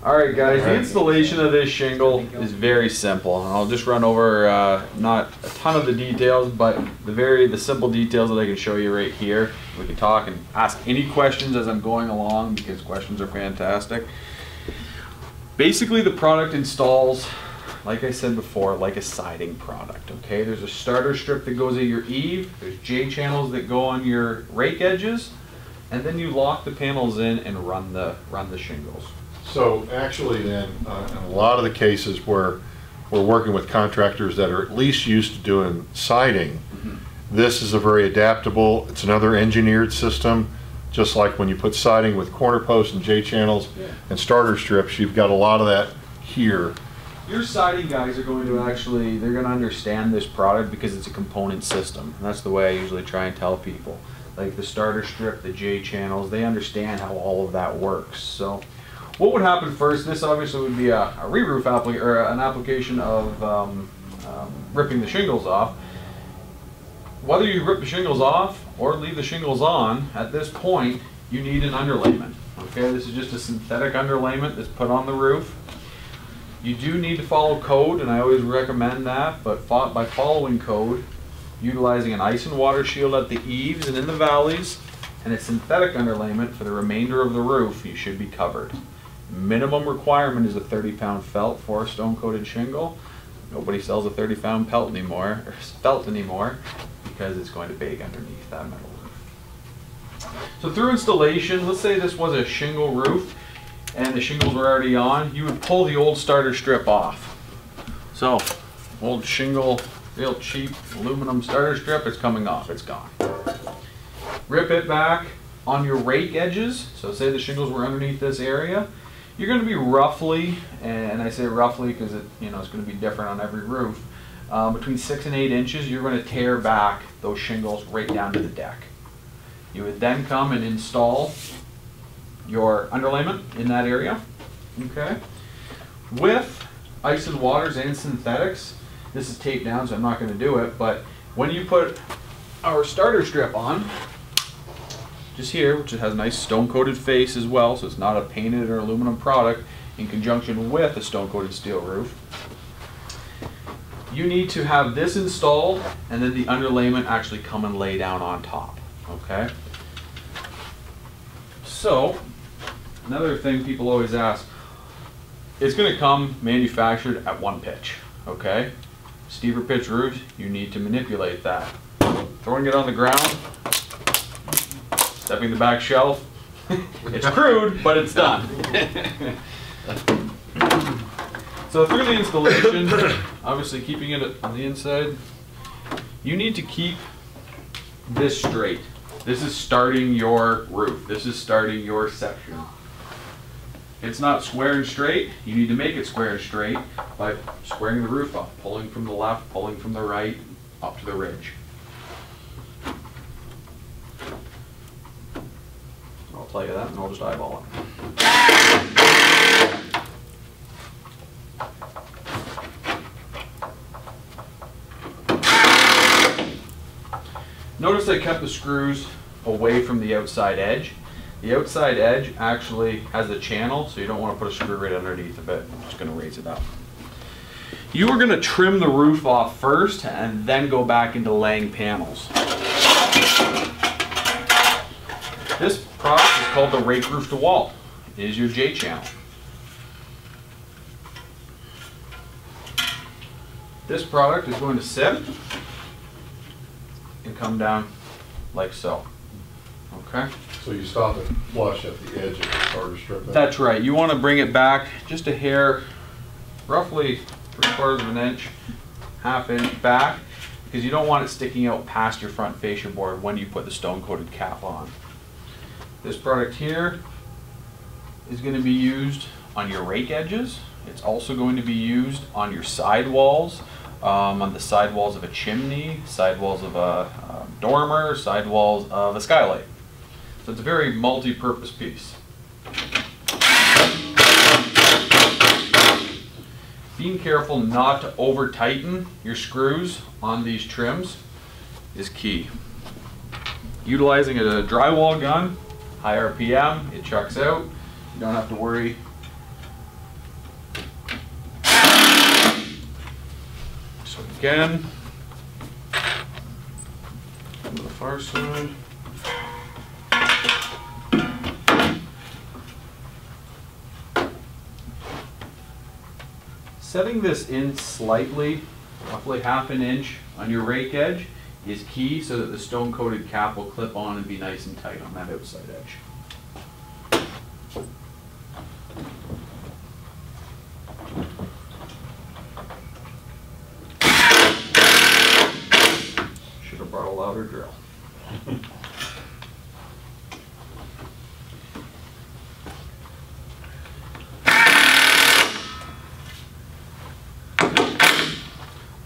Alright guys, the installation of this shingle is very simple. I'll just run over not a ton of the details, but the simple details that I can show you right here. We can talk and ask any questions as I'm going along because questions are fantastic. Basically the product installs, like I said before, like a siding product, okay? There's a starter strip that goes at your eave, there's J-channels that go on your rake edges, and then you lock the panels in and run the shingles. So actually then, in a lot of the cases where we're working with contractors that are at least used to doing siding, this is a very adaptable, it's another engineered system, just like when you put siding with corner posts and J-channels and starter strips, you've got a lot of that here. Your siding guys are going to actually, they're going to understand this product because it's a component system. And that's the way I usually try and tell people. Like the starter strip, the J-channels, they understand how all of that works. So what would happen first, this obviously would be a re-roof an application of ripping the shingles off. Whether you rip the shingles off or leave the shingles on, at this point you need an underlayment. Okay, this is just a synthetic underlayment that's put on the roof. You do need to follow code, and I always recommend that, but by following code, utilizing an ice and water shield at the eaves and in the valleys, and a synthetic underlayment for the remainder of the roof, you should be covered. Minimum requirement is a 30-pound felt for a stone-coated shingle. Nobody sells a 30-pound felt anymore because it's going to bake underneath that metal roof. So through installation, let's say this was a shingle roof and the shingles were already on, you would pull the old starter strip off. So, old shingle, real cheap aluminum starter strip, it's coming off, it's gone. Rip it back on your rake edges, so say the shingles were underneath this area, you're going to be roughly, and I say roughly because it's going to be different on every roof, between 6 and 8 inches, you're going to tear back those shingles right down to the deck. You would then come and install your underlayment in that area, okay? With ice and waters and synthetics, this is taped down so I'm not going to do it, but when you put our starter strip on, just here, which has a nice stone-coated face as well, so it's not a painted or aluminum product, in conjunction with a stone-coated steel roof, you need to have this installed and then the underlayment actually come and lay down on top, okay? So, another thing people always ask, it's going to come manufactured at 1 pitch, okay? Steeper pitch roofs, you need to manipulate that. Throwing it on the ground, stepping the back shelf, it's crude, but it's done. So through the installation, obviously keeping it on the inside, you need to keep this straight. This is starting your roof. This is starting your section. It's not square and straight. You need to make it square and straight by squaring the roof up, pulling from the left, pulling from the right, up to the ridge. I'll tell you that and I'll just eyeball it. Notice I kept the screws away from the outside edge. The outside edge actually has a channel, so you don't want to put a screw right underneath of it. I'm just going to raise it up. You are going to trim the roof off first and then go back into laying panels. This product is called the rake roof to wall. It is your J channel. This product is going to sit and come down like so. Okay? So you stop it flush at the edge of the starter strip? That's right. You want to bring it back just a hair, roughly 3/4 of an inch, 1/2 inch back, because you don't want it sticking out past your front fascia board when you put the stone-coated cap on. This product here is going to be used on your rake edges. It's also going to be used on your side walls, on the side walls of a chimney, side walls of a dormer, side walls of a skylight. So it's a very multi-purpose piece. Being careful not to over tighten your screws on these trims is key. Utilizing a drywall gun, high RPM, it chucks out. You don't have to worry Again, on the far side. Setting this in slightly, roughly half an inch on your rake edge, is key so that the stone coated cap will clip on and be nice and tight on that outside edge. Should have brought a louder drill.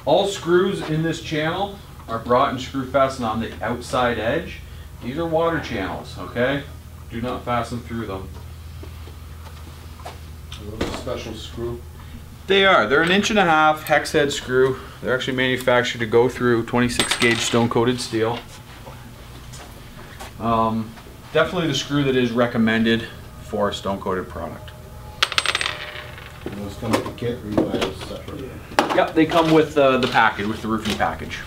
All screws in this channel are brought and screw fastened on the outside edge. These are water channels, okay? Do not fasten through them. Are those a special screw? They are. They're 1.5 inch hex head screw. They're actually manufactured to go through 26 gauge stone coated steel. Definitely the screw that is recommended for a stone coated product. And those come with the kit, or you buy those separately? Yep, they come with the package, with the roofing package.